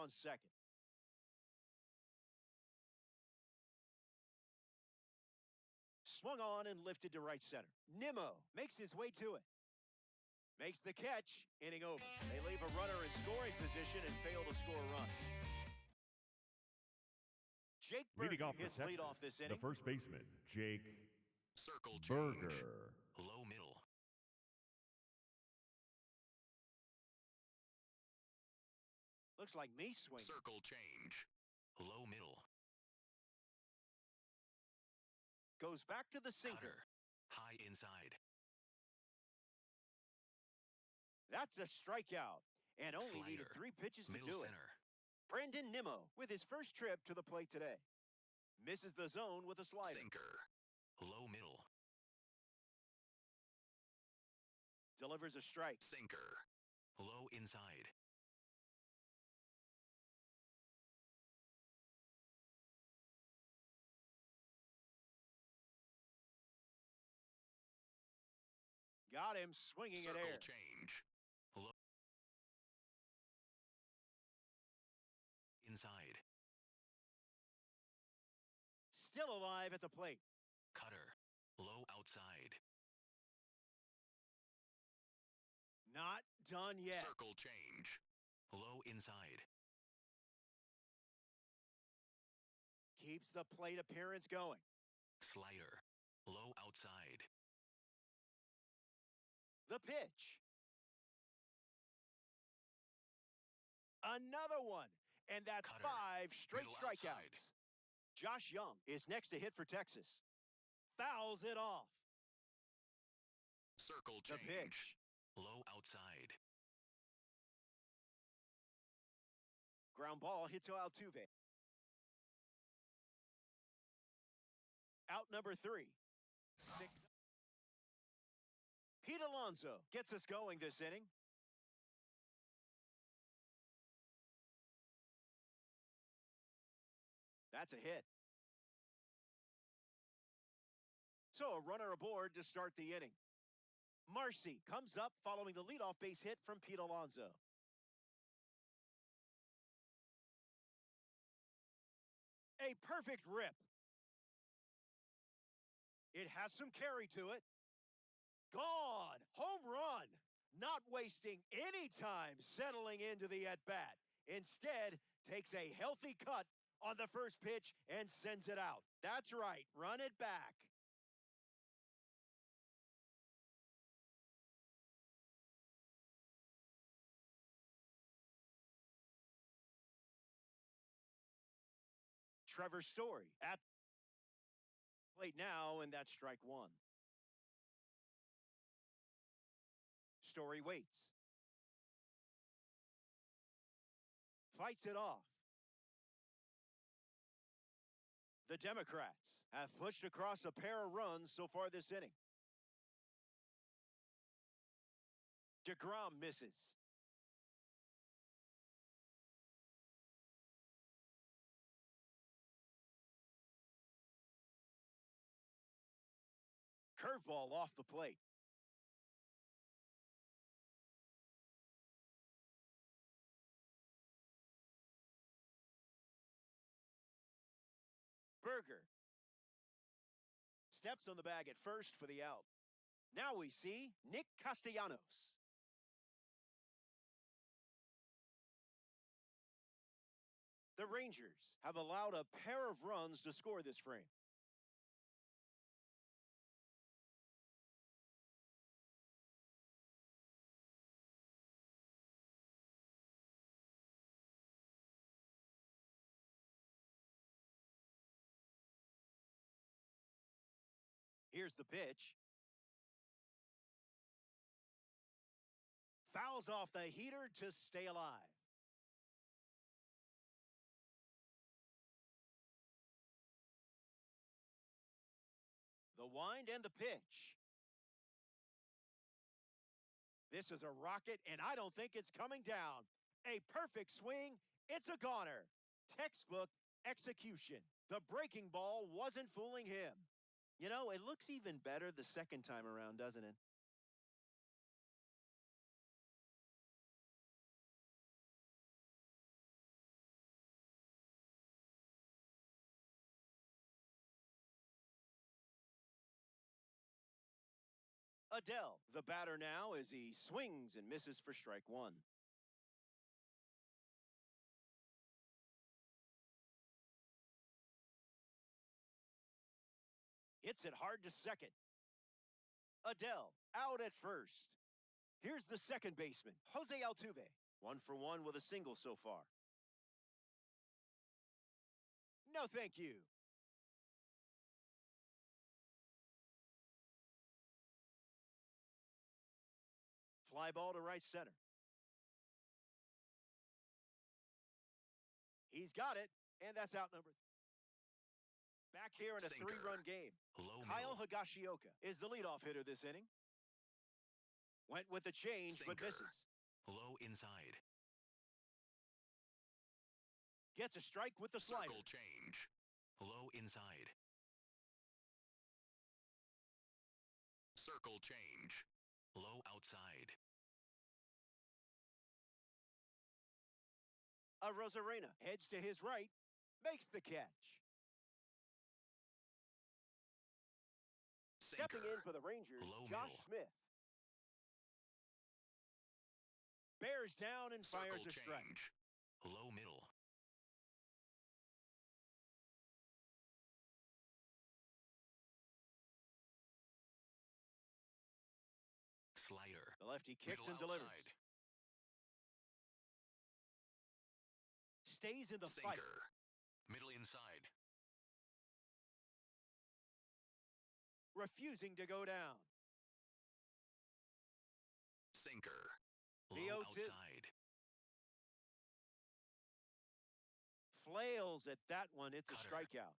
on second. Swung on and lifted to right center. Nimmo makes his way to it. Makes the catch, inning over. They leave a runner in scoring position and fail to score a run. Jake Leading Berger off gets the lead Texas, off this the inning. first baseman, Jake Circle change. Berger. Low middle. Looks like me swinging. Circle change. Low middle. Goes back to the sinker. Cutter. High inside. That's a strikeout. And only needed Slider. 3 pitches to Middle do it. center. Brandon Nimmo with his first trip to the plate today. Misses the zone with a slider. Sinker. Low middle. Delivers a strike. Sinker. Low inside. Got him swinging at Circle air. change. Low inside. Still alive at the plate. Cutter. Low outside. Not done yet. Circle change. Low inside. Keeps the plate appearance going. Slider. Low outside. The pitch. Another one. And that's Cutter. 5 straight Middle strikeouts. outside. Josh Young is next to hit for Texas. Fouls it off. Circle The change. pitch. Low outside. Ground ball hit to Altuve. Out number 3. 6. Pete Alonso gets us going this inning. That's a hit. So a runner aboard to start the inning. Marcy comes up following the leadoff base hit from Pete Alonso. A perfect rip. It has some carry to it. Gone. Home run. Not wasting any time settling into the at-bat. Instead, takes a healthy cut on the first pitch and sends it out. That's right. Run it back. Trevor Story at the plate now, and that's strike 1. Story waits. Fights it off. The Democrats have pushed across a pair of runs so far this inning. DeGrom misses. Curveball off the plate. Berger steps on the bag at first for the out. Now we see Nick Castellanos. The Rangers have allowed a pair of runs to score this frame. Here's the pitch. Fouls off the heater to stay alive. The wind and the pitch. This is a rocket, and I don't think it's coming down. A perfect swing. It's a goner. Textbook execution. The breaking ball wasn't fooling him. You know, it looks even better the second time around, doesn't it? Adele, the batter now, as he swings and misses for strike one. Hits it hard to second. Adele out at first. Here's the second baseman, Jose Altuve. 1 for 1 with a single so far. No, thank you. Fly ball to right center. He's got it, and that's out number. Back here in a Sinker. 3-run game. Low Kyle middle. Higashioka is the leadoff hitter this inning. Went with the change, but Sinker. misses. Low inside. Gets a strike with the slider. Circle change. Low inside. Circle change. Low outside. A Rosarena heads to his right, makes the catch. Stepping in for the Rangers, Low Josh middle. Smith. Bears down and fires Circle a strike. change. Low middle. Slider. The lefty kicks Middle and delivers. outside. Stays in the fight. Sinker. Middle inside. Refusing to go down. Sinker. The Low 0-2. outside. Flails at that one. It's a Cutter. strikeout.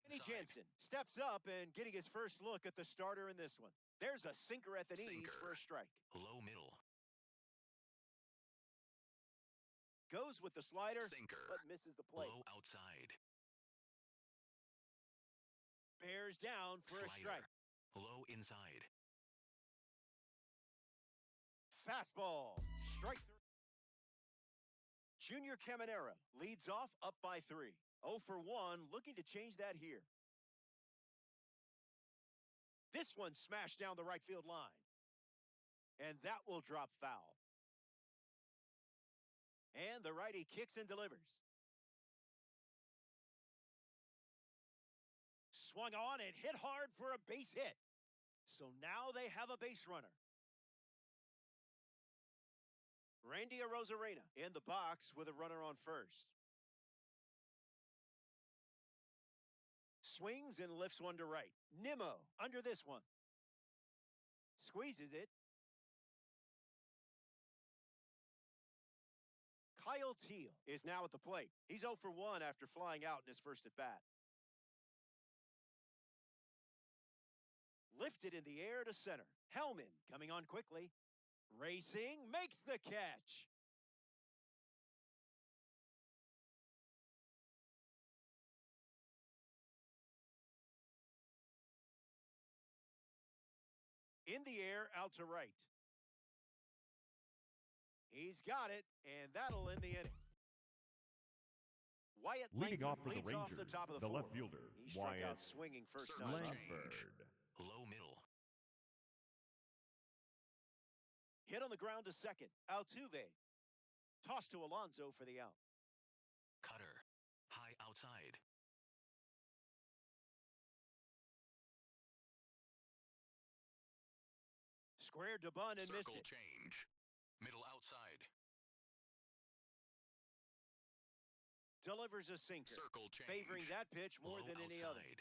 Kenny Inside. Jansen steps up and getting his first look at the starter in this one. There's a sinker at the knees Sinker. for a strike. Low middle. Goes with the slider, Sinker. but misses the plate. Low outside. Bears down for a Slider. strike. Low inside. Fastball. Strike 3. Junior Caminero leads off up by 3. 0 for 1, looking to change that here. This one smashed down the right field line. And that will drop foul. And the righty kicks and delivers. Swung on and hit hard for a base hit. So now they have a base runner. Randy Arozarena in the box with a runner on first. Swings and lifts one to right. Nimmo under this one. Squeezes it. Kyle Teal is now at the plate. He's 0 for 1 after flying out in his first at-bat. Lifted in the air to center. Hellman coming on quickly. Racing, makes the catch. In the air, out to right. He's got it, and that'll end the inning. Wyatt Leading Langford off for the leads off Rangers, the top of the the fourth. left fielder, He struck out Wyatt swinging first Circle time up. change. Langford. Low middle. Hit on the ground to second. Altuve. Toss to Alonso for the out. Cutter. High outside. Squared to Bunn and missed Circle it. change. Middle outside. Delivers a sinker. Circle change. Favoring that pitch more Low than any other. outside.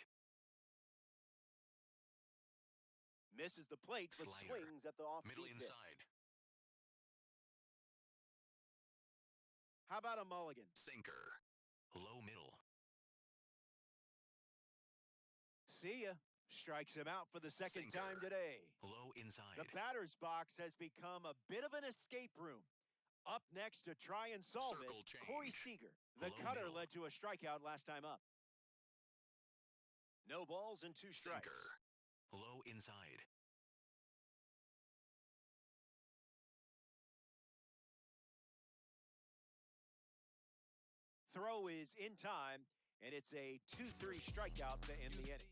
Misses the plate, but Slider. swings at the off-speed Middle pitch. inside. How about a mulligan? Sinker. Low middle. See ya. Strikes him out for the second Sinker. time today. Low inside. The batter's box has become a bit of an escape room. Up next to try and solve Circle it, change. Corey Seager. The Low cutter middle. led to a strikeout last time up. No balls and 2 strikes. Sinker. Low inside. Throw is in time, and it's a 2-3 strikeout to end the inning.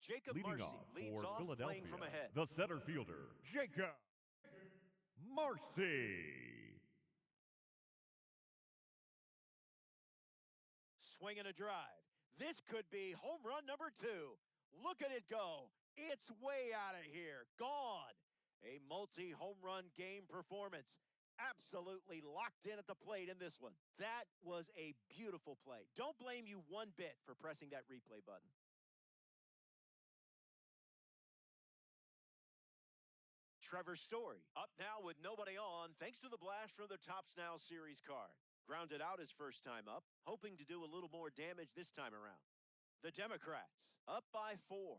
Jacob Leading Marcy off leads for off Philadelphia, playing from ahead. the center fielder, Jacob Marcy. Swing and a drive. This could be home run number 2. Look at it go. It's way out of here. Gone. A multi-home run game performance. Absolutely locked in at the plate in this one. That was a beautiful play. Don't blame you one bit for pressing that replay button. Trevor Story up now with nobody on thanks to the blast from the Tops Now Series card. Grounded out his first time up, hoping to do a little more damage this time around. The Democrats up by 4.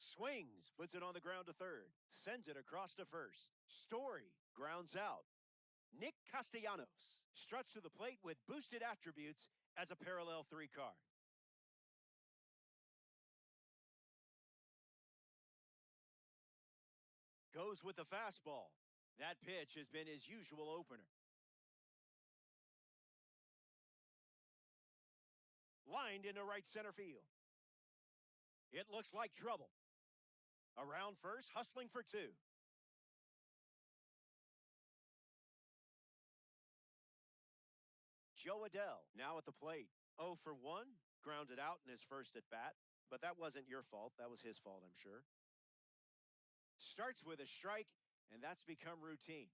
Swings, puts it on the ground to third, sends it across to first. Story grounds out. Nick Castellanos struts to the plate with boosted attributes as a parallel 3 card. Goes with the fastball. That pitch has been his usual opener. Lined into right center field. It looks like trouble. Around first, hustling for 2. Joe Adell now at the plate. 0 for 1, grounded out in his first at bat, but that wasn't your fault. That was his fault, I'm sure. Starts with a strike, and that's become routine.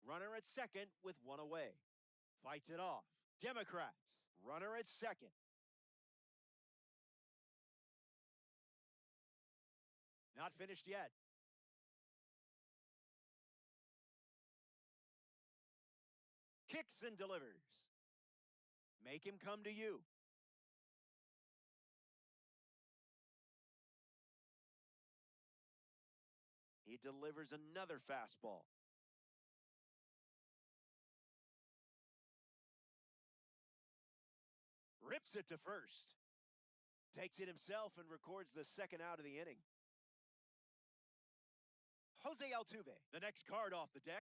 Runner at second with 1 away. Fights it off. Democrats, runner at second. Not finished yet. Kicks and delivers. Make him come to you. He delivers another fastball. Rips it to first. Takes it himself and records the second out of the inning. Jose Altuve, the next card off the deck.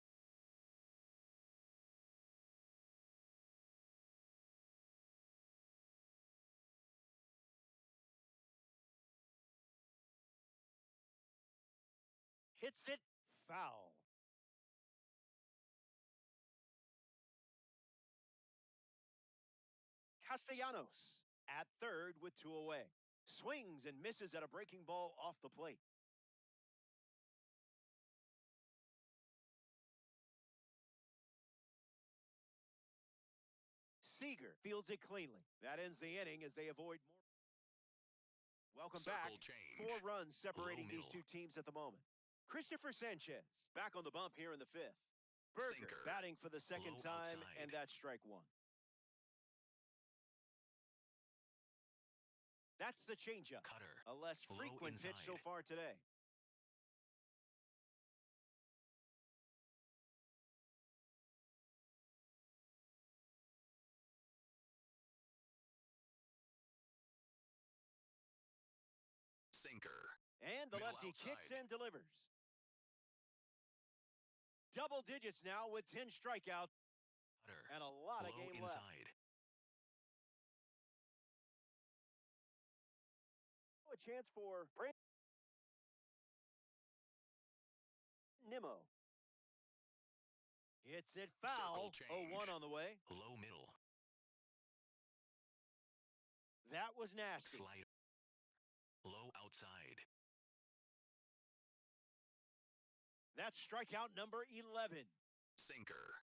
Hits it foul. Castellanos at third with 2 away. Swings and misses at a breaking ball off the plate. Seager fields it cleanly. That ends the inning as they avoid more. Welcome back. Change. 4 runs separating Low these middle. 2 teams at the moment. Christopher Sanchez back on the bump here in the 5th. Berger Sinker. batting for the second Low time, outside. and that's strike 1. That's the changeup. Cutter. A less Low frequent pitch so inside. far today. Sinker. And the Middle lefty kicks outside. and delivers. Double digits now with 10 strikeouts Cutter. and a lot of Low game left. inside. A chance for Nimmo. Hits it foul. Circle 0-1 change. on the way. Low middle. That was nasty. Slider. Low outside. That's strikeout number 11. Sinker.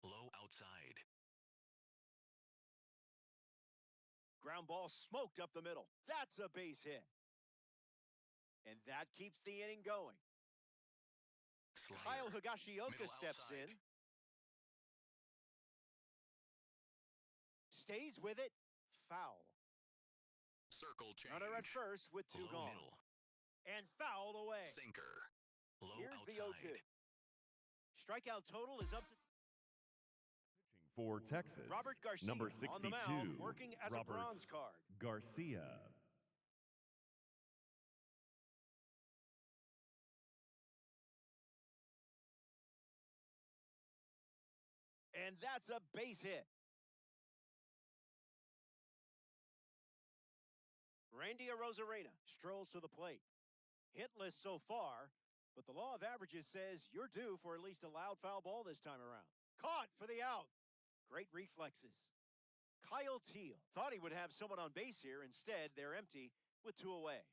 Low outside. Ground ball smoked up the middle. That's a base hit. And that keeps the inning going. Slider. Kyle Higashioka Middle steps outside. in. Stays with it. Foul. Circle change. Runner at first with 2 Low gone. middle. And fouled away. Sinker. Low Here's the outside. 0-2. Strikeout total is up to For Texas, Robert Garcia number 62, on the mound, working as Robert a bronze card. Garcia. And that's a base hit. Randy Arozarena strolls to the plate. Hitless so far, but the law of averages says you're due for at least a loud foul ball this time around. Caught for the out. Great reflexes. Kyle Teal thought he would have someone on base here. Instead, they're empty with 2 away.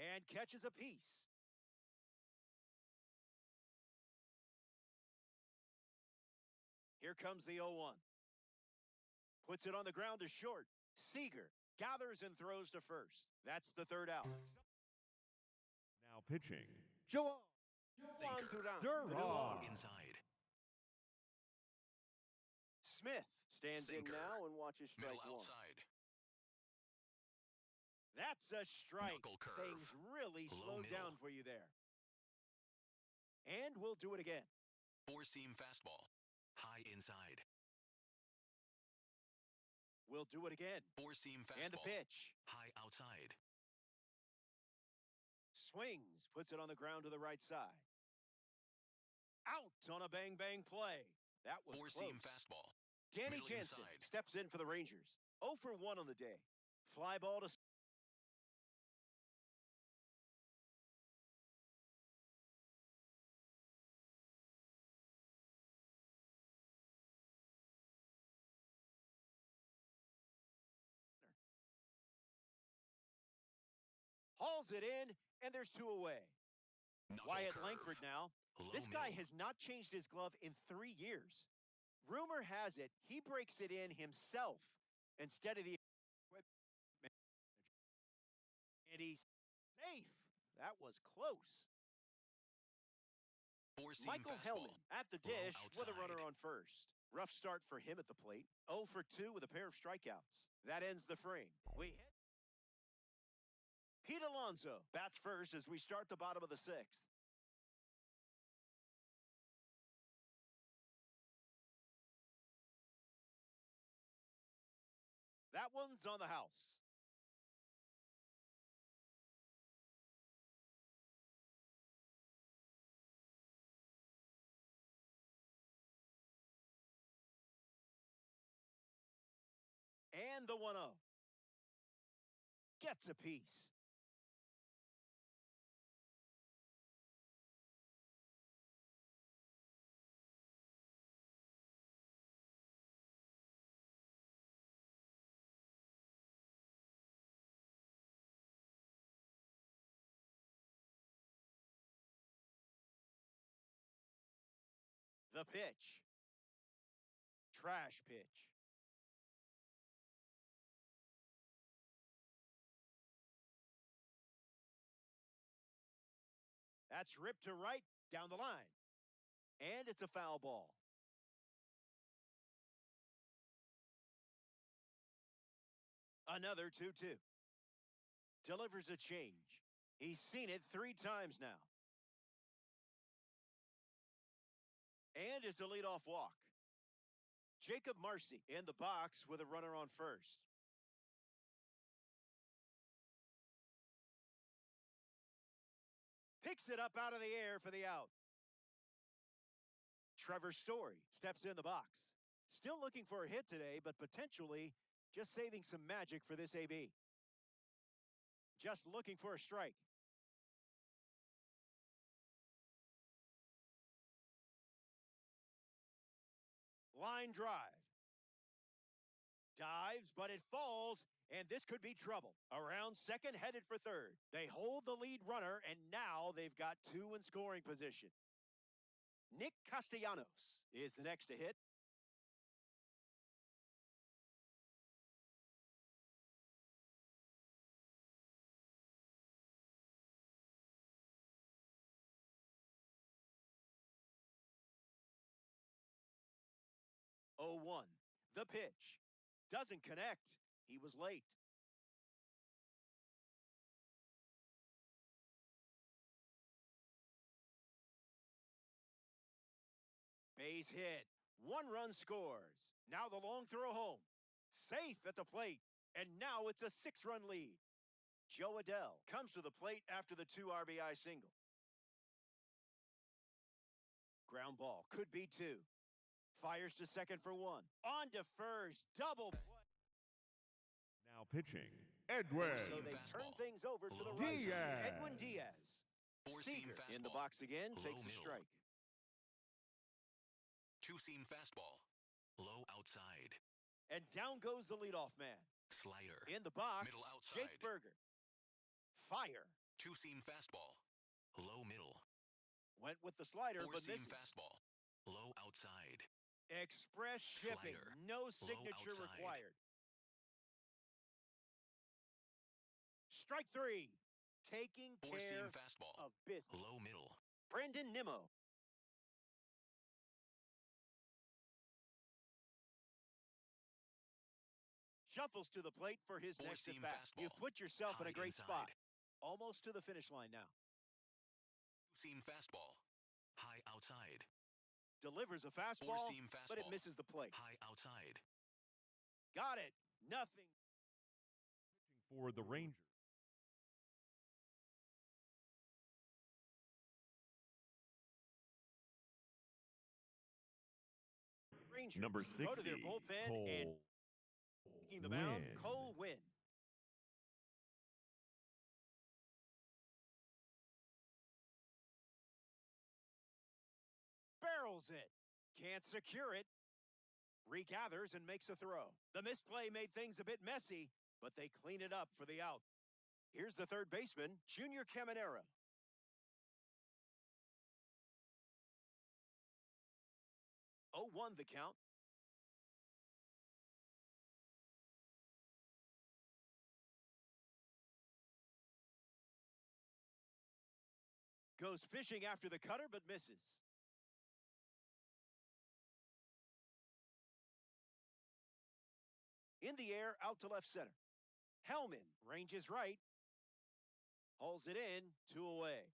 And catches a piece. Here comes the 0-1. Puts it on the ground to short. Seager gathers and throws to first. That's the 3rd out. Now pitching, Juan Sinker. Duran. Low inside. Smith stands in Sinker. now and watches strike Middle 1. outside. That's a strike. Knuckle curve. Things really Low slowed middle. down for you there. And we'll do it again. 4-seam fastball. High inside. We'll do it again. 4-seam fastball. And the pitch. High outside. Swings, puts it on the ground to the right side. Out on a bang-bang play. That was 4-seam close. fastball. Danny Middle Jansen inside. steps in for the Rangers. 0 for 1 on the day. Fly ball to hauls it in, and there's 2 away. Knuckle Wyatt curve. Langford now. Low This guy middle. has not changed his glove in 3 years. Rumor has it he breaks it in himself instead of the equipment. And he's safe. That was close. 4-seam Michael fastball. Hellman at the Low dish with a runner outside. on first. Rough start for him at the plate. 0 for 2 with a pair of strikeouts. That ends the frame. We hit. Pete Alonso bats first as we start the bottom of the 6th. That one's on the house. And the 1-0. Gets a piece. The pitch. Trash pitch. That's ripped to right down the line. And it's a foul ball. Another 2-2. Delivers a change. He's seen it 3 times now. And it's a leadoff walk. Jacob Marcy in the box with a runner on first. Picks it up out of the air for the out. Trevor Story steps in the box. Still looking for a hit today, but potentially just saving some magic for this AB. Just looking for a strike. Line drive. Dives, but it falls, and this could be trouble. Around second, headed for third. They hold the lead runner, and now they've got 2 in scoring position. Nick Castellanos is the next to hit. Oh, 1. The pitch. Doesn't connect. He was late. base hit. 1 run scores. Now the long throw home. Safe at the plate. And now it's a 6-run lead. Joe Adell comes to the plate after the 2 RBI single. Ground ball. Could be 2. Fires to second for 1. On to first. Double play. Now pitching, Edwin So they turn Fastball. things over to the Low right. Diaz. Edwin Diaz. Four-seam Seager in the fastball. box again. Low Takes a middle. strike. Two-seam fastball. Low outside. And down goes the leadoff man. Slider. In the box, Middle outside. Jake Berger. Fire. Two-seam fastball. Low middle. Went with the slider, but Four-seam misses. fastball. Low outside. Express shipping. Slider. No signature outside. required. Strike 3. Taking care Four-seam fastball. of business. Low middle. Brendan Nimmo. Shuffles to the plate for his next Four-seam at-bat. fastball. You've put yourself in a High great spot. inside. Almost to the finish line now. Two-seam fastball. High outside. Delivers a fastball, Four-seam but it fastball. misses the plate. High outside. Got it. Nothing. for the Rangers. Rangers Number 60, go to their bullpen Cole and taking the mound, Winn. Cole Winn. Barrels it. Can't secure it. Regathers and makes a throw. The misplay made things a bit messy, but they clean it up for the out. Here's the third baseman, Junior Caminero. Oh, 1 the count. Goes fishing after the cutter, but misses. In the air, out to left center. Hellman ranges right. Hauls it in, 2 away.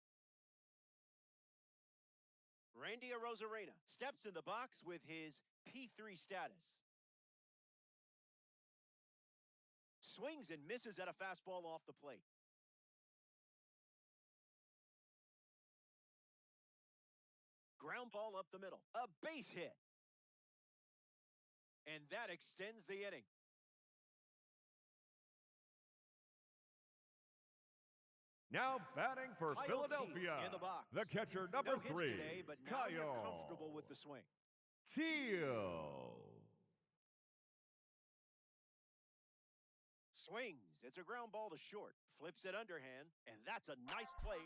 Randy Arozarena steps in the box with his P3 status. Swings and misses at a fastball off the plate. Ground ball up the middle. A base hit. And that extends the inning. Now batting for Kyle T Philadelphia, in the box. the catcher number No hits 3, today, but now you're Kyle comfortable with the swing. Teal. Swings. It's a ground ball to short. Flips it underhand, and that's a nice play.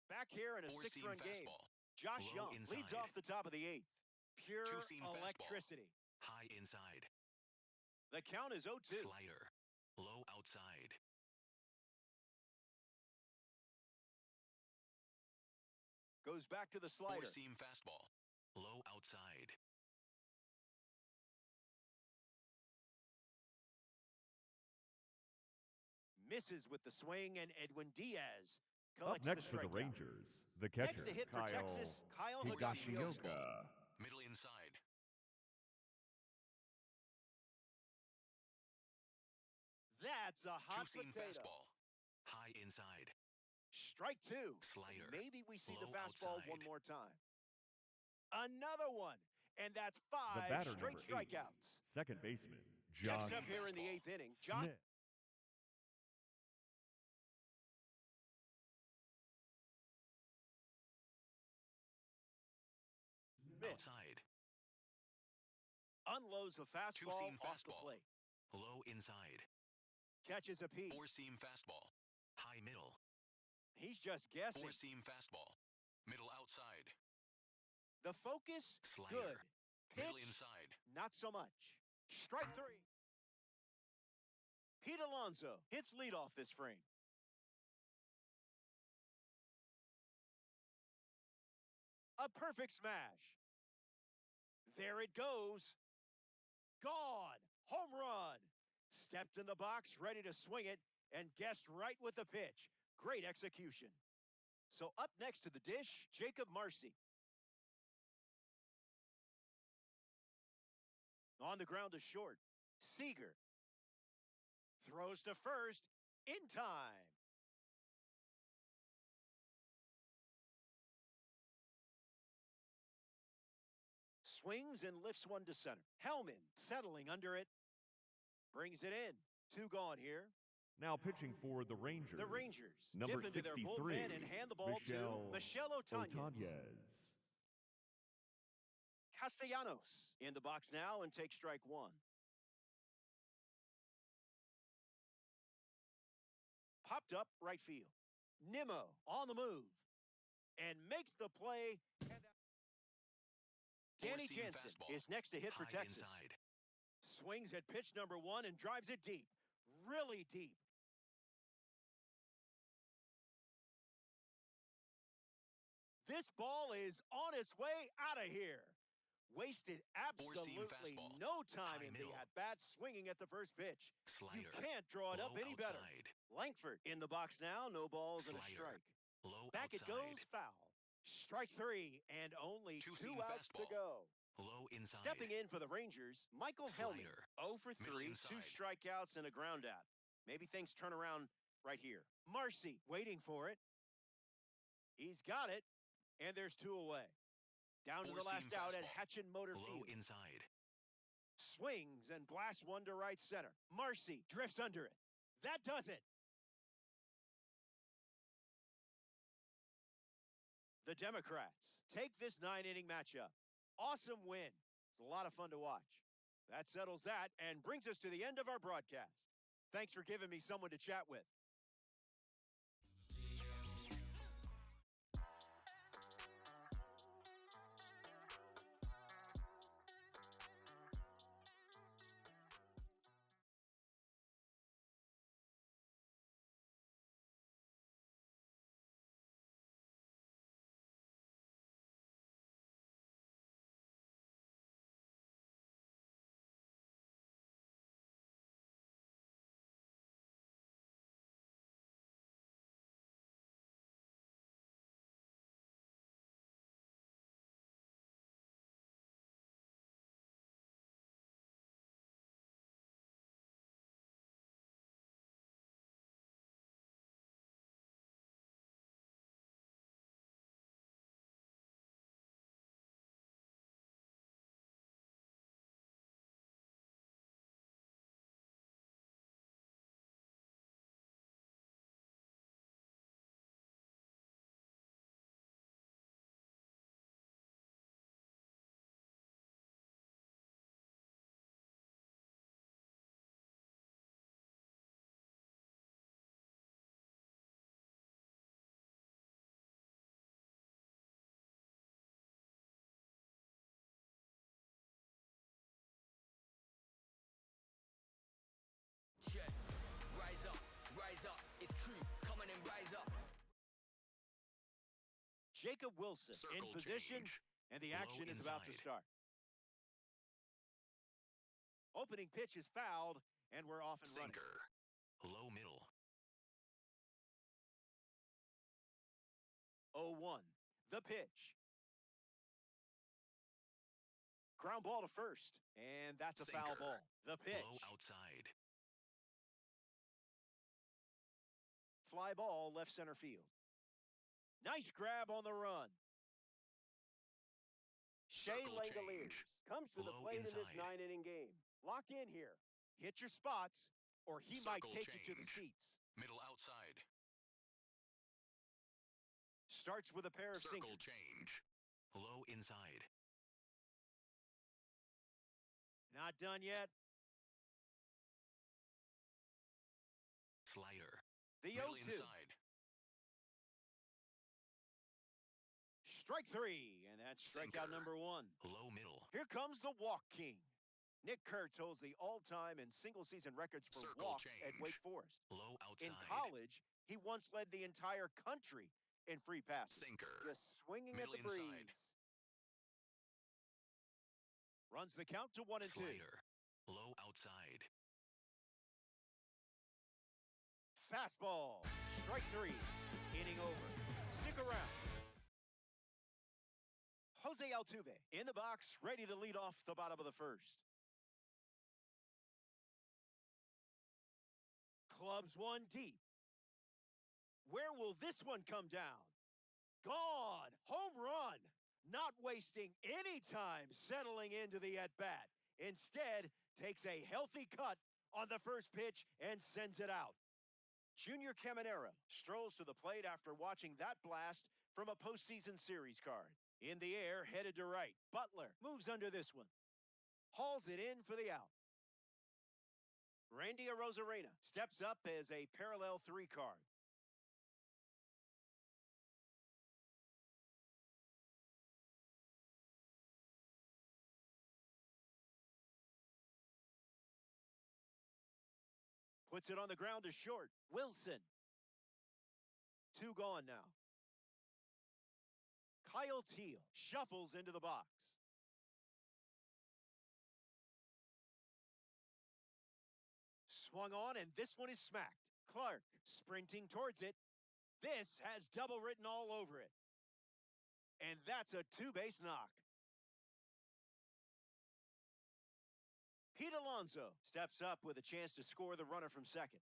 Back here in a Four-seam 6-run game. fastball. Josh Low Young leads inside. off the top of the 8th. Pure Two-seam fastball. electricity. High inside. The count is 0-2. Slider. Low outside. Goes back to the slider. Four-seam fastball. Low outside. Misses with the swing, and Edwin Diaz Up collects next the for the strikeout. Rangers, the catcher Next to hit for Kyle Texas, Kyle Higashioka. Higashioka. Middle inside. That's a hot Two-seam potato. fastball. High inside. Strike 2. Slider. Maybe we see the Low fastball outside. one more time. Another one. And that's The 5 batter straight number 8, strikeouts. second baseman Josh Next up here in the 8th inning, Josh Smith. Smith Outside. unloads a fastball Two-seam off the fastball. plate. Low inside. Catches a piece. Four-seam fastball. High middle. He's just guessing. Four-seam fastball. Middle outside. The focus, Slider. good. Middle Pitch, inside. not so much. Strike 3. Pete Alonso hits leadoff this frame. A perfect smash. There it goes. Gone. Home run. Stepped in the box, ready to swing it, and guessed right with the pitch. Great execution. So up next to the dish, Jacob Marcy. On the ground to short. Seager throws to first in time. Swings and lifts one to center. Hellman settling under it. Brings it in. 2 gone here. Now pitching for the Rangers. The Rangers Number dip into their 63, bullpen and hand the ball to Michel Otañez. Castellanos in the box now and take strike 1. Popped up right field. Nimmo on the move and makes the play. Danny Four-seam Jansen fastball. is next to hit for High Texas. inside. Swings at pitch number 1 and drives it deep. Really deep. This ball is on its way out of here. Wasted absolutely fastball. no time High in the middle. at-bat, swinging at the first pitch. Slider. You can't draw it up Low any better. outside. Langford in the box now, no balls and a Slider. strike. Low Back it outside. goes, foul. Strike 3 and only 2 Two-seam outs to fastball. go. Low inside. Stepping in for the Rangers, Michael Hellman. Slider. 0 for Middle 3, 2 inside. strikeouts and a ground out. Maybe things turn around right here. Marcy waiting for it. He's got it, and there's 2 away. Down to the Four-seam last out at fastball. Hatchin Motor Low Field. inside. Swings and blasts one to right center. Marcy drifts under it. That does it. The Democrats take this 9-inning matchup. Awesome win. It's a lot of fun to watch. That settles that and brings us to the end of our broadcast. Thanks for giving me someone to chat with. Check. Rise up, it's true. Come on and rise up. Jacob Wilson in Circle position, change. and the Low action is about to inside. start. Opening pitch is fouled, and we're off and running. Sinker. Low middle. 0-1. The pitch. Ground ball to first, and that's a foul Sinker. ball. The pitch. Low outside. Fly ball left center field. Nice grab on the run. Shea Circle Langoliers change. comes to the Low plate in this inside. 9-inning game. Lock in here. Hit your spots, or he might Circle take you to the change. seats. Middle outside. Starts with a pair of Circle sinkers. change. Low inside. Not done yet. Slider. The Middle 0-2. inside. Strike 3, and that's strikeout Sinker. number 1. Low middle. Here comes the walk king. Nick Kurtz holds the all-time and single-season records for Circle walks at change. Wake Forest. Low outside. In college, he once led the entire country in free passes. Sinker. Just swinging Middle at the breeze. inside. Runs the count to 1-2. Slider. Low outside. Fastball. Strike 3. Inning over. Stick around. Jose Altuve in the box, ready to lead off the bottom of the first. Lobs one deep. Where will this one come down? Gone. Home run. Not wasting any time settling into the at-bat. Instead, takes a healthy cut on the first pitch and sends it out. Junior Caminero strolls to the plate after watching that blast from a postseason series card. In the air, headed to right. Butler moves under this one. Hauls it in for the out. Randy Arozarena steps up as a parallel 3 card. Puts it on the ground to short. Wilson. 2 gone now. Kyle Teal shuffles into the box. Swung on, and this one is smacked. Clark sprinting towards it. This has double written all over it. And that's a 2-base knock. Pete Alonso steps up with a chance to score the runner from second.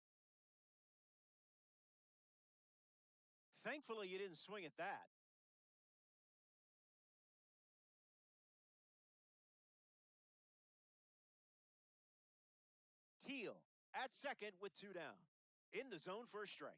Thankfully, you didn't swing at that. Teal at second with 2 down. In the zone for a strike.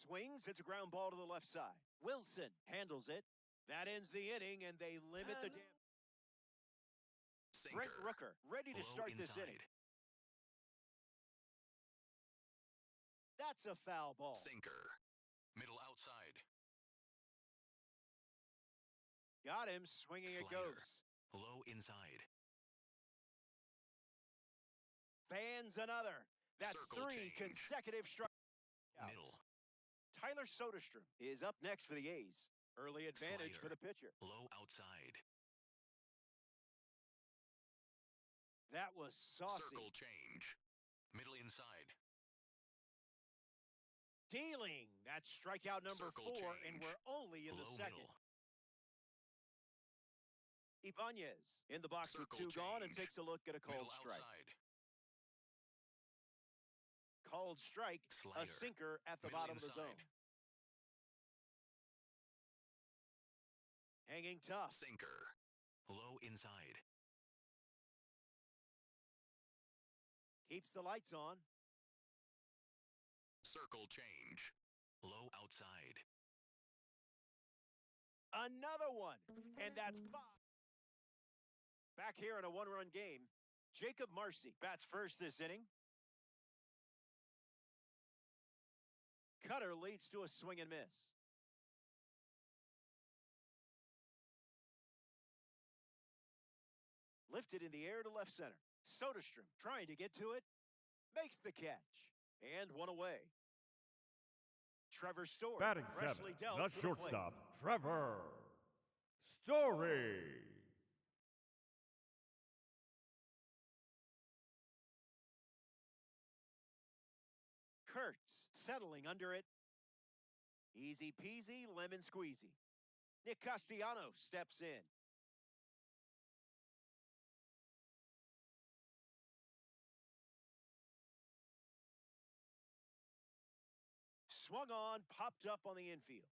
Swings, it's a ground ball to the left side. Wilson handles it. That ends the inning, and they limit the damage. Brent Rooker ready to start this inning. That's a foul ball. Sinker. Middle outside. Got him. Swinging it goes. Low inside. Fans another. That's Circle 3 change. consecutive strikeouts. Middle. Tyler Soderstrom is up next for the A's. Early advantage for the pitcher. Low outside. That was saucy. Circle change. Middle inside. Dealing. That's strikeout number Circle 4, change. and we're only in the Low second. middle. Ibanez in the box Circle with 2 gone and change. takes a look at a cold Middle strike. outside. Called strike, a Slider. sinker at the Middle bottom of the zone. inside. Hanging tough. Sinker. Low inside. Keeps the lights on. Circle change. Low outside. Another one. And that's 5. Back here in a 1-run game, Jacob Marcy bats first this inning. Cutter leads to a swing and miss. Lifted in the air to left center. Soderstrom trying to get to it. Makes the catch. And 1 away. Trevor Story Batting freshly 7, dealt the to the plate. shortstop, Trevor Story. Kurtz settling under it. Easy peasy, lemon squeezy. Nick Castellanos steps in. Swung on, popped up on the infield.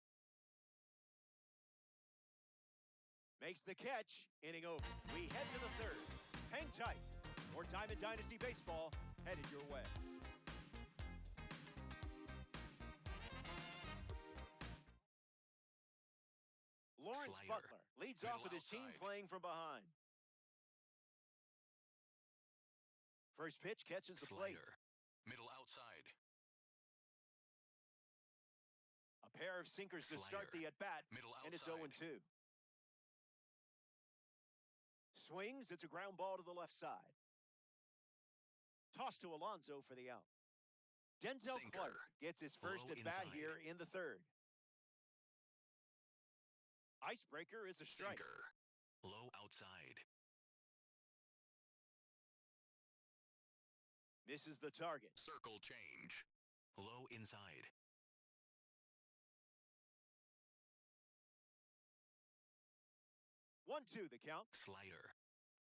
Makes the catch, inning over. We head to the 3rd. Hang tight. More Diamond Dynasty Baseball headed your way. Lawrence Slider. Butler leads Middle off with his team outside. playing from behind. First pitch catches the plate. Slider. Middle outside. A pair of sinkers to start Slider. the at-bat, Middle and it's outside. 0-2. Swings, it's a ground ball to the left side. Toss to Alonso for the out. Denzel Sinker. Clark gets his first Low at-bat inside. here in the 3rd. Icebreaker is a strike. Sinker. Low outside. Misses the target. Circle change. Low inside. 1-2 the count. Slider.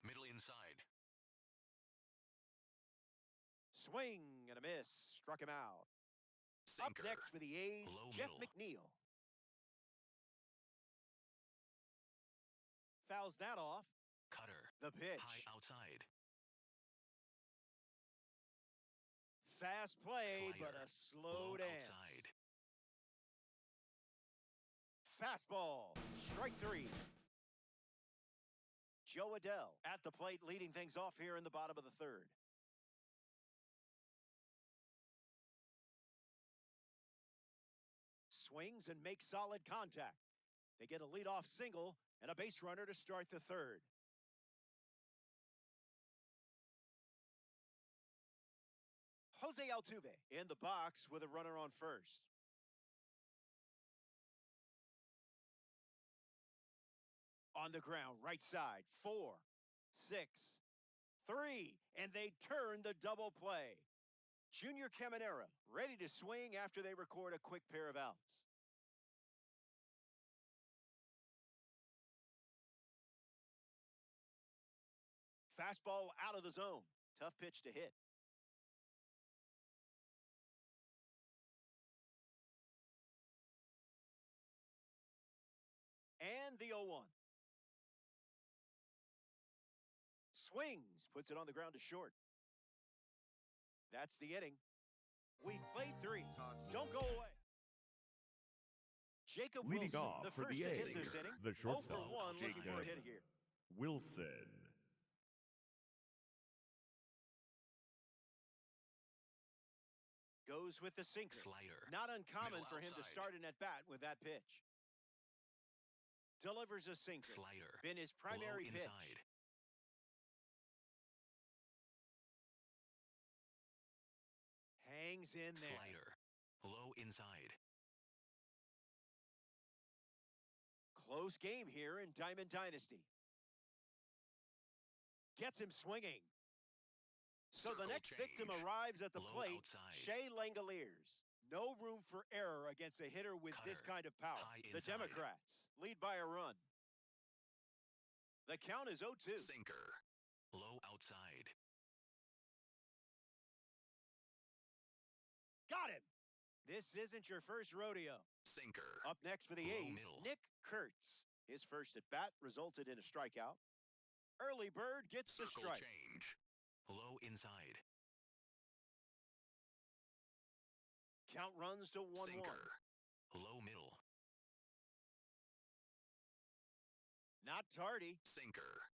Middle inside. Swing and a miss. Struck him out. Sinker. Up next for the A's, Low Jeff middle. McNeil. Fouls that off. Cutter. The pitch. High outside. Fast play, Slider. but a slow Low dance. outside. Fastball. Strike 3. Joe Adell at the plate, leading things off here in the bottom of the third. Swings and makes solid contact. They get a leadoff single and a base runner to start the third. Jose Altuve in the box with a runner on first. On the ground, right side, 4, 6, 3, and they turn the double play. Junior Caminero ready to swing after they record a quick pair of outs. Fastball out of the zone. Tough pitch to hit. And the 0-1. Swings, puts it on the ground to short. That's the inning. We've played 3. Don't go away. Jacob Leading Wilson, off the for first the to A's, hit this inning. the 0 shortstop, for 1, looking for a Jacob hit here. Wilson. Goes with the sinker. Slider. Not uncommon Middle for him to outside. start an at-bat with that pitch. Delivers a sinker. Slider. Been his primary Low pitch. inside. Hangs in there. Slider. Low inside. Close game here in Diamond Dynasty. Gets him swinging. So the Circle next victim change. arrives at the Low plate, outside. Shea Langoliers. No room for error against a hitter with this Cutter. kind of power. High The inside. Democrats lead by a run. The count is 0-2. Sinker. Low outside. Got him. This isn't your first rodeo. Sinker. Up next for the Low A's, middle. Nick Kurtz. His first at bat resulted in a strikeout. Early Bird gets the Circle strike. change. Low inside. Count runs to 1-1. Sinker. Low middle. Not tardy. Sinker.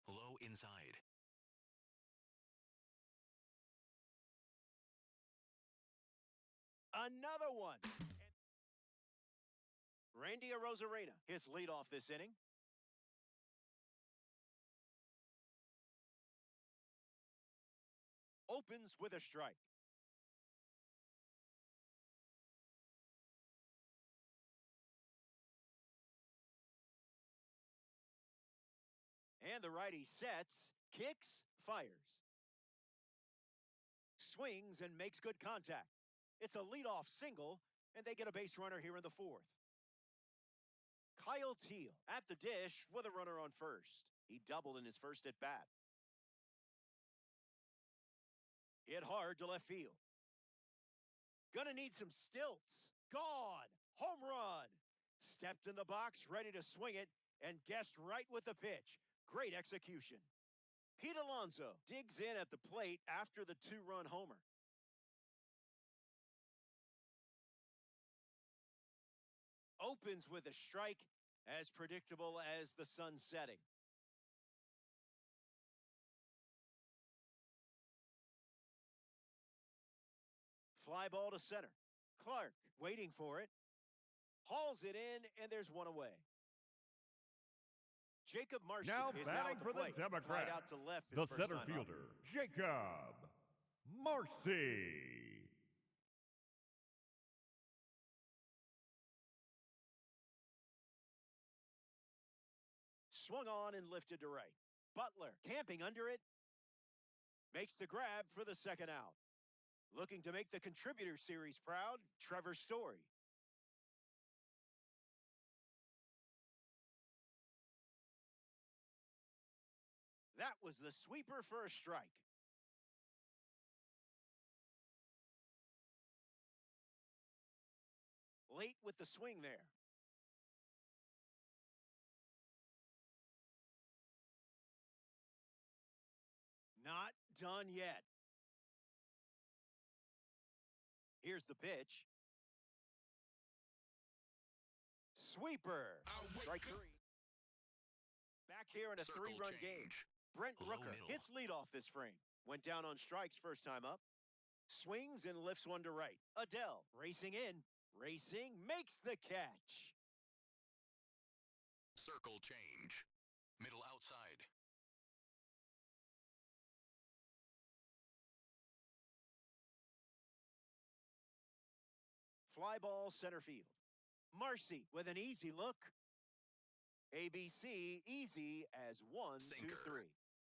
Low inside. Another one. Randy Arozarena hits leadoff this inning. Opens with a strike. And the righty sets, kicks, fires. Swings and makes good contact. It's a leadoff single, and they get a base runner here in the fourth. Kyle Teal at the dish with a runner on first. He doubled in his first at bat. Hit hard to left field. Gonna need some stilts. Gone. Home run. Stepped in the box, ready to swing it, and guessed right with the pitch. Great execution. Pete Alonso digs in at the plate after the 2-run homer. Opens with a strike, as predictable as the sun setting. Fly ball to center. Clark waiting for it. Hauls it in, and there's one away. Jacob Marcy Now is batting at for the plate. Democrats, Flied out to left his the first center time up. fielder, Jacob Marcy. Swung on and lifted to right. Butler camping under it. Makes the grab for the second out. Looking to make the contributor series proud, Trevor Story. That was the sweeper for a strike. Late with the swing there. Not done yet. Here's the pitch. Sweeper. Strike three. Back here in a Circle three-run game. change. Brent Low Rooker middle. hits leadoff this frame. Went down on strikes first time up. Swings and lifts one to right. Adele racing in. Racing makes the catch. Circle change. Middle outside. Fly ball center field. Marcy with an easy look. ABC easy as 1, 2, Sinker. 3.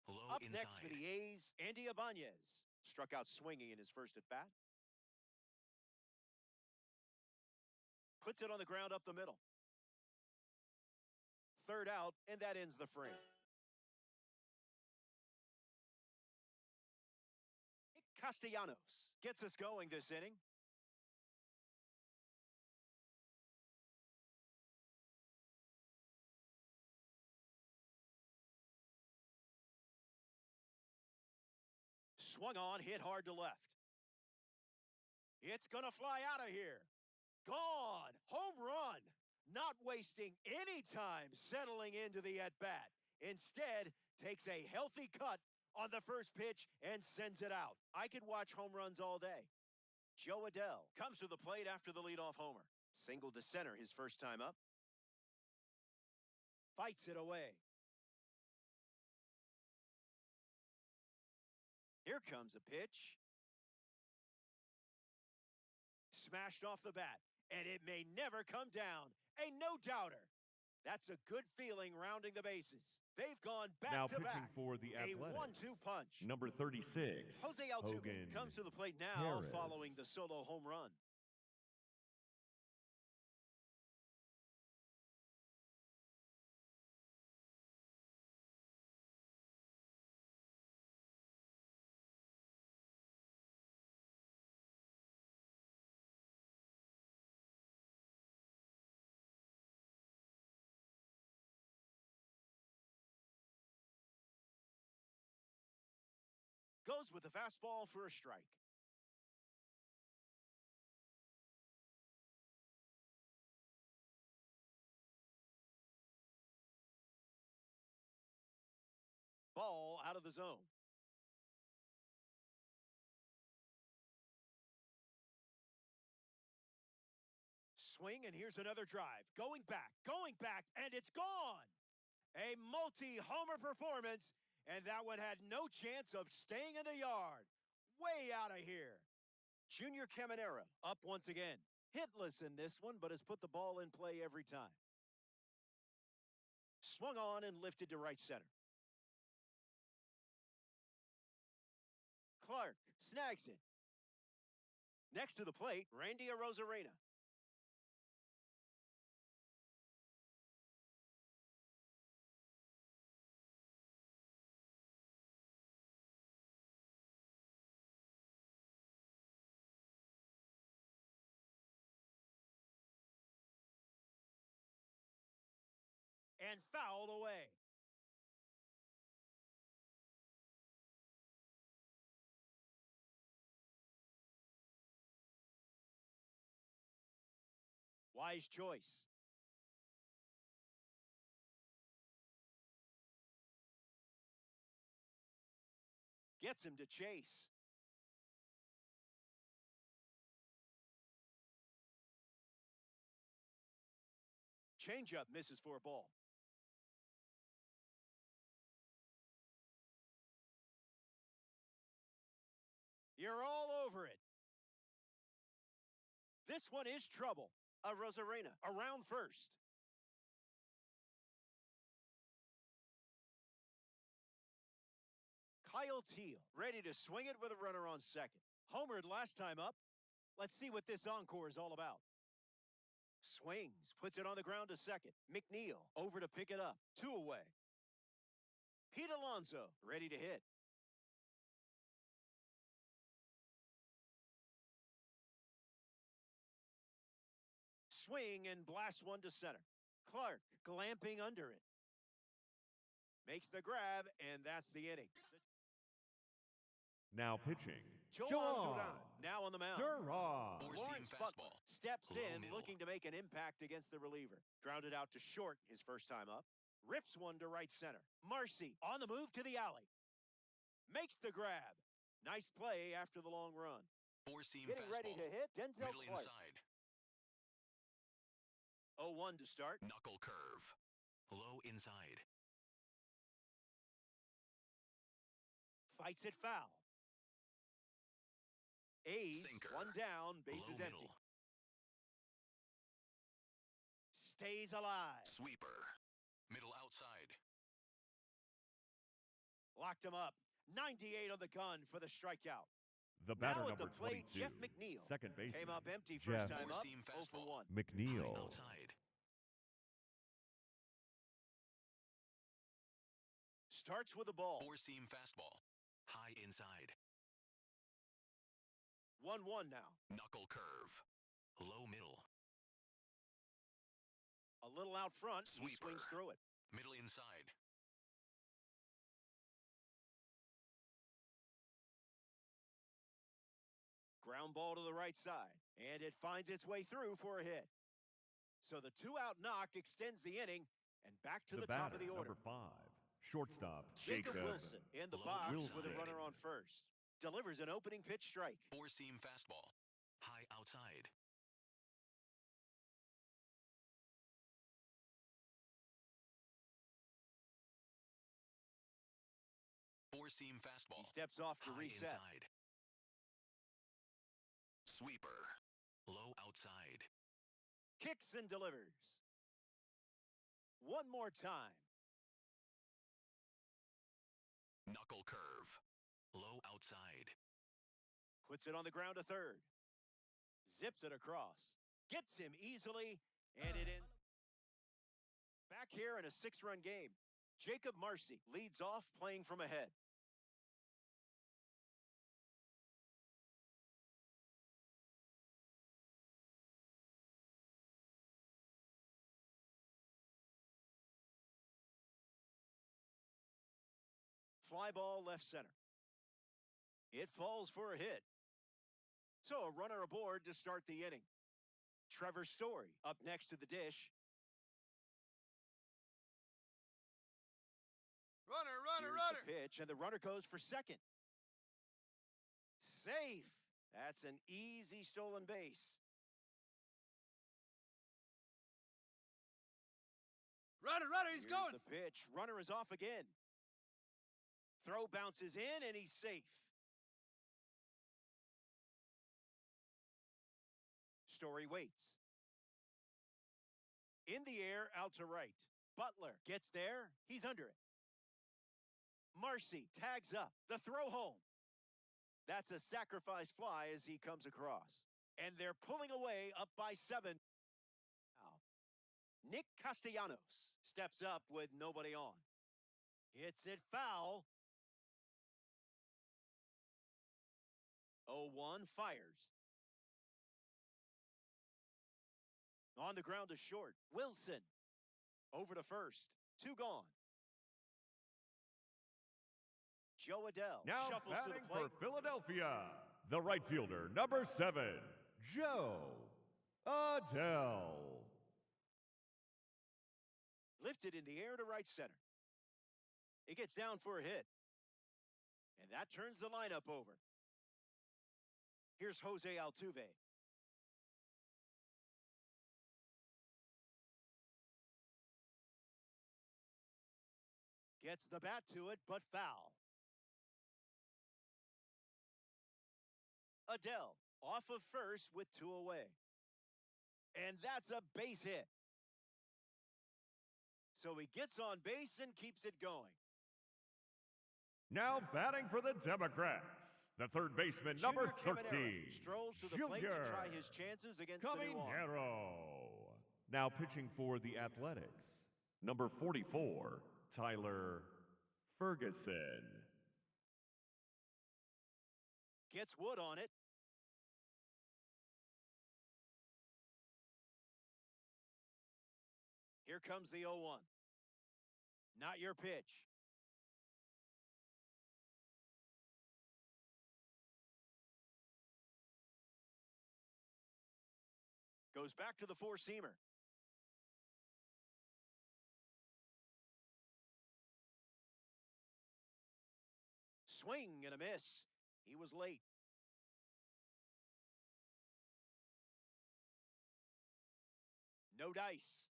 Low Up inside. next for the A's, Andy Ibanez. Struck out swinging in his first at bat. Puts it on the ground up the middle. Third out, and that ends the frame. Castellanos gets us going this inning. Swung on, hit hard to left. It's going to fly out of here. Gone. Home run. Not wasting any time settling into the at-bat. Instead, takes a healthy cut on the first pitch and sends it out. I could watch home runs all day. Joe Adele comes to the plate after the leadoff homer. Single to center his first time up. Fights it away. Here comes a pitch. Smashed off the bat, and it may never come down. A no-doubter. That's a good feeling rounding the bases. They've gone Now back to pitching back. for the A Athletics, 1-2 punch. number 36, Jose Altuve Hogan comes to the plate now Harris. following the solo home run. Goes with the fastball for a strike. Ball out of the zone. Swing, and here's another drive. Going back, and it's gone. A multi-homer performance, and that one had no chance of staying in the yard. Way out of here. Junior Caminero up once again. Hitless in this one, but has put the ball in play every time. Swung on and lifted to right center. Clark snags it. Next to the plate, Randy Arozarena. And fouled away. Wise choice. Gets him to chase. Changeup misses for a ball. You're all over it. This one is trouble. Arozarena around first. Kyle Teal ready to swing it with a runner on second. Homered last time up. Let's see what this encore is all about. Swings, puts it on the ground to second. McNeil over to pick it up. 2 away. Pete Alonso ready to hit. Swing and blast one to center. Clark glamping under it. Makes the grab, and that's the inning. Now pitching, Joan Duran now on the mound. Duran. Four-seam Lawrence Butler fastball. steps Low in, middle. looking to make an impact against the reliever. Grounded out to short his first time up. Rips one to right center. Marcy on the move to the alley. Makes the grab. Nice play after the long run. Four-seam Getting fastball. ready to hit, Denzel Middle Clark. inside. 0-1 to start. Knuckle curve. Low inside. Fights it foul. A's, Sinker. one down, bases Low empty. middle. Stays alive. Sweeper. Middle outside. Locked him up. 98 on the gun for the strikeout. The batter Now at the number plate, 22, Jeff McNeil. second baseman. Came up empty Jeff first time up. Four-seam 0 for fastball. 1. High McNeil. outside. Starts with a ball. Four-seam fastball. High inside. 1-1 now. Knuckle curve. Low middle. A little out front. He Sweeper. swings through it. Middle inside. Ground ball to the right side. And it finds its way through for a hit. So the 2-out knock extends the inning and back to the top of batter, the order. number 5, shortstop Jacob Wilson in the Low box Wilson. with a runner on first. Delivers an opening pitch strike. Four-seam fastball. High outside. Four-seam He fastball. steps off to High reset. inside. Sweeper. Low outside. Kicks and delivers. One more time. Knuckle curve. Low outside. Puts it on the ground to third. Zips it across. Gets him easily, and it ends. Back here in a 6-run game. Jacob Marcy leads off, playing from ahead. Fly ball left center. It falls for a hit. So a runner aboard to start the inning. Trevor Story up next to the dish. Here's the pitch, and the runner goes for second. Safe. That's an easy stolen base. Runner, he's Here's going. the pitch. Runner is off again. Throw bounces in, and he's safe. Story waits. In the air, out to right. Butler gets there. He's under it. Marcy tags up. The throw home. That's a sacrifice fly as he comes across. And they're pulling away up by 7. Now, Nick Castellanos steps up with nobody on. Hits it foul. 0-1 fires. On the ground to short. Wilson over to first. 2 gone. Joe Adell Now shuffles to the batting plate. for Philadelphia, the right fielder, number 7, Joe Adell. Lifted in the air to right center. It gets down for a hit. And that turns the lineup over. Here's Jose Altuve. Gets the bat to it, but foul. Adell off of first with 2 away. And that's a base hit. So he gets on base and keeps it going. Now batting for the Democrats, The third baseman, number Junior 13, Caminero strolls to the plate to try his chances against the new arm. Caminero. Now pitching for the Athletics, number 44, Tyler Ferguson. Gets wood on it. Here comes the 0-1. Not your pitch. Goes back to the four-seamer. Swing and a miss. He was late. No dice.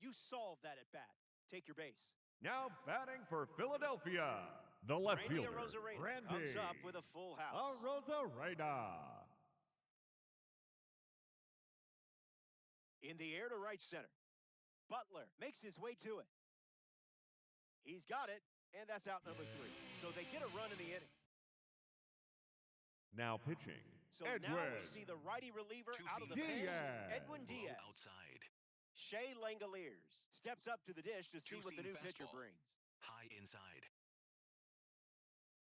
You solved that at bat. Take your base. Now batting for Philadelphia, the left Randy fielder, Arozarena Randy comes up with a full house. Arozarena. In the air to right center. Butler makes his way to it. He's got it, and that's out number 3. So they get a run in the inning. Now pitching, So Edwin now we see the righty reliever out of the Diaz. pen, Edwin Low Diaz. outside. Shea Langoliers steps up to the dish to see what the Two-seam new pitcher fastball. brings. High inside.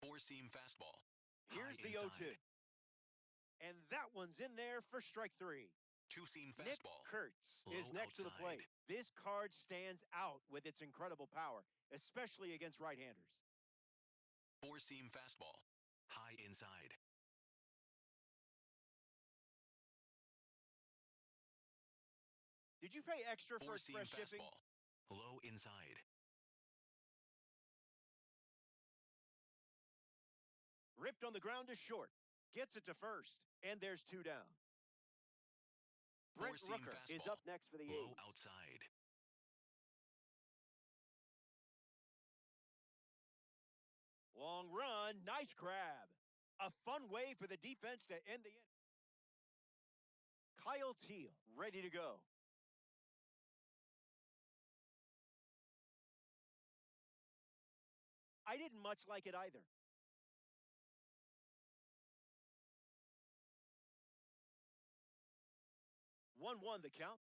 Four-seam fastball. Here's High the 0-2. inside. And that one's in there for strike 3. Two-seam Nick fastball. Kurtz Low is next to the outside. plate. This card stands out with its incredible power, especially against right-handers. Four-seam fastball. High inside. Did you pay extra for Four-seam express shipping? fastball. Low inside. Ripped on the ground to short. Gets it to first. And there's 2 down. Brent Four-seam Rooker is fastball. up next for the Low A's. outside. Long run, nice grab. A fun way for the defense to end the inning. Kyle Teal ready to go. I didn't much like it either. 1-1 the count.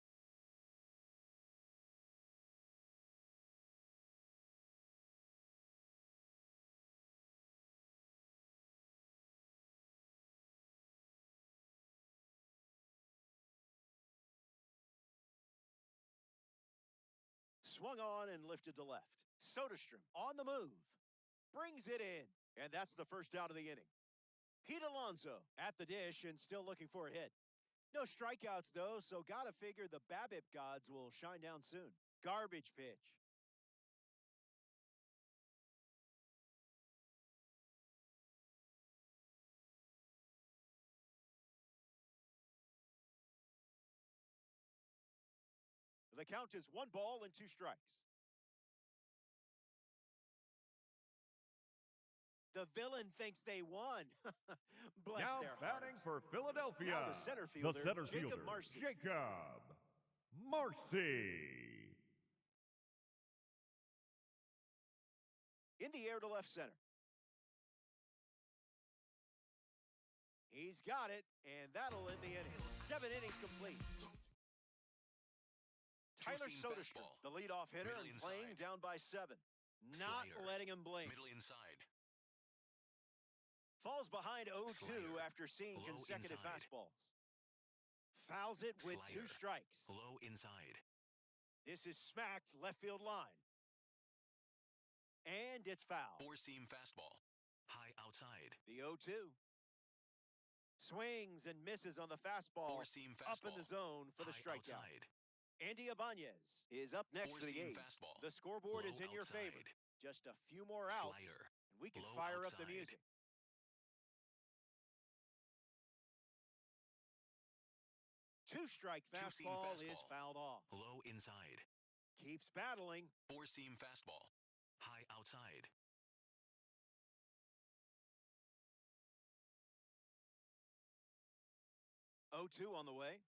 Swung on and lifted to left. Soderstrom on the move. Brings it in. And that's the first out of the inning. Pete Alonso at the dish and still looking for a hit. No strikeouts, though, so gotta figure the BABIP gods will shine down soon. Garbage pitch. The count is 1 ball and 2 strikes. The villain thinks they won. Bless Now their batting hearts. for Philadelphia, Now the center fielder, Jacob fielder, Marcy. Jacob Marcy. In the air to left center. He's got it, and that'll end the inning. 7 innings complete. Tyler Two-seam Soderstrom, fastball. the leadoff hitter, Middle and playing inside. down by 7. Not Slider. letting him blink. Middle inside. Falls behind 0-2 Slider. after seeing Low consecutive inside. fastballs. Fouls it with 2 Slider. strikes. Low inside. This is smacked left field line. And it's foul. Four-seam fastball. High outside. The 0-2. Swings and misses on the fastball. Four-seam Up fastball. in the zone for the High strikeout. outside. Andy Ibanez is up next for the Four-seam A's. fastball. The scoreboard is Low in your favor. outside. Just a few more outs, Slider. and we can Low fire up the outside. music. Two-strike Two-seam fastball is fastball. fouled off. Low inside. Keeps battling. Four-seam fastball. High outside. Oh, 0-2 on the way.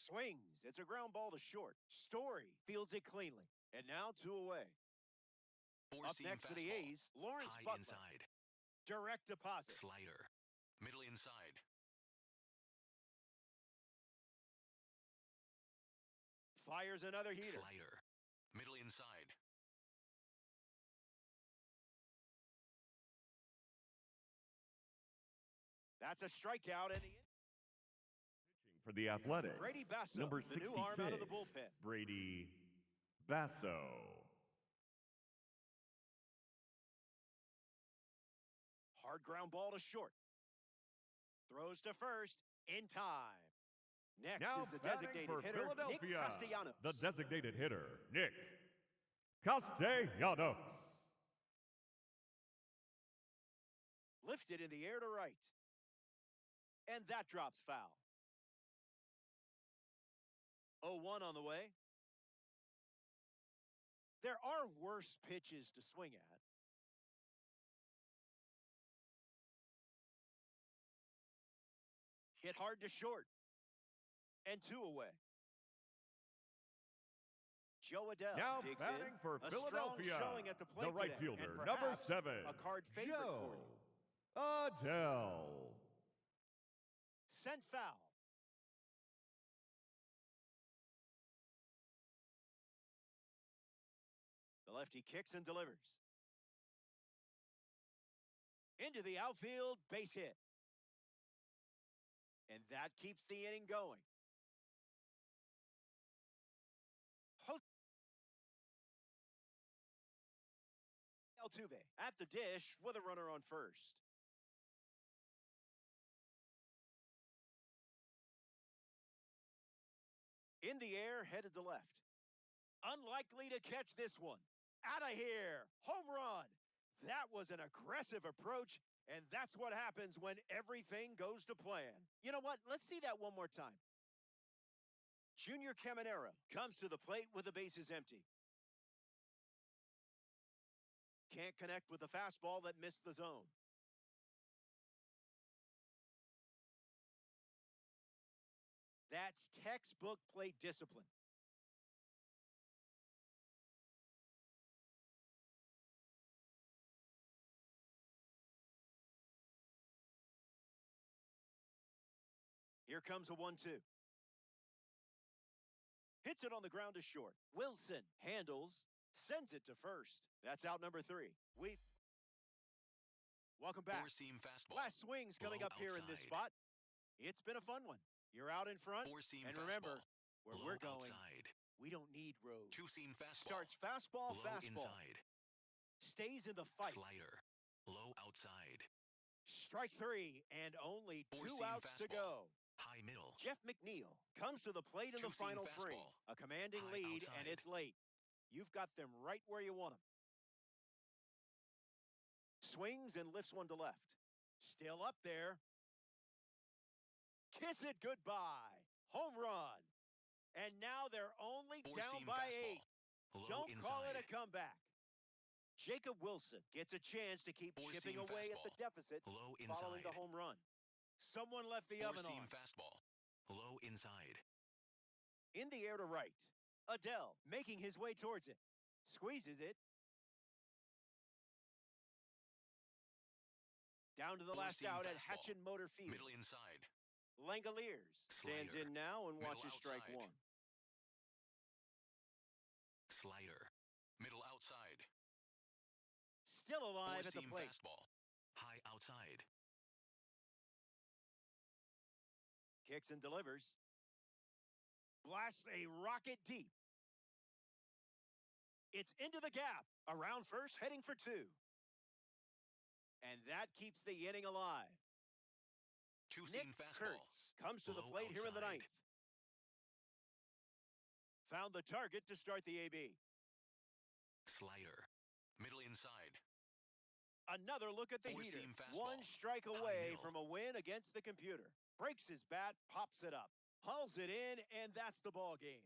Swings. It's a ground ball to short. Story fields it cleanly. And now 2 away. Up Four-seam next for the fastball. A's, Lawrence High Butler. inside. Direct deposit. Slider. Middle inside. Fires another heater. Slider. Middle inside. That's a strikeout, and the For the Athletics, Brady Basso, number the 66, new arm out of the bullpen. Brady Basso. Hard ground ball to short. Throws to first in time. Next Now is the batting designated for hitter, Nick Philadelphia, Castellanos. the designated hitter, Nick Castellanos. Lifted in the air to right. And that drops foul. 0-1 on the way. There are worse pitches to swing at. Hit hard to short. And 2 away. Joe Adele Now digs batting in. for A Philadelphia, strong showing at the plate the right today, fielder, and number perhaps 7, a card favorite Joe for you. Adele. Sent foul. The lefty kicks and delivers. Into the outfield, base hit. And that keeps the inning going. Altuve at the dish with a runner on first. In the air, headed to left. Unlikely to catch this one. Out of here. Home run. That was an aggressive approach, and that's what happens when everything goes to plan. You know what? Let's see that one more time. Junior Caminero comes to the plate with the bases empty. Can't connect with the fastball that missed the zone. That's textbook plate discipline. Here comes a 1-2. Hits it on the ground to short. Wilson handles, sends it to first. That's out number 3. Welcome back. Four-seam fastball. Last swings coming Low up here in this outside. spot. It's been a fun one. You're out in front. Four-seam And fastball. remember, where Low we're going, outside. we don't need roads. Two-seam fastball. Starts fastball, Low fastball. inside. Stays in the fight. Slider. Low outside. Strike 3 and only 2 Four-seam outs to fastball. go. High middle. Jeff McNeil comes to the plate in the Two-seam final frame. fastball. A commanding High lead, outside. and it's late. You've got them right where you want them. Swings and lifts one to left. Still up there. Kiss it goodbye. Home run. And now they're only down Four-seam by fastball. 8. Low Don't inside. call it a comeback. Jacob Wilson gets a chance to keep chipping Four-seam away at the fastball. deficit Low following inside. the home run. Someone left the oven Four-seam on. fastball. Low inside. In the air to right. Adele making his way towards it. Squeezes it. Down to the last Four-seam out at fastball. Hatchin Motor Field. Middle inside. Langoliers stands Slider. in now and Middle watches strike outside. 1. Slider. Middle outside. Still alive at the Four-seam plate. fastball. High outside. Kicks and delivers. Blasts a rocket deep. It's into the gap. Around first, heading for 2. And that keeps the inning alive. Two-seam Nick fastball. Kurtz comes to the Low plate here in the outside. 9th. Found the target to start the AB. Slider. Middle inside. Another look at the heater. Four-seam fastball. One strike High away middle. from a win against the computer. Breaks his bat, pops it up, hauls it in, and that's the ball game.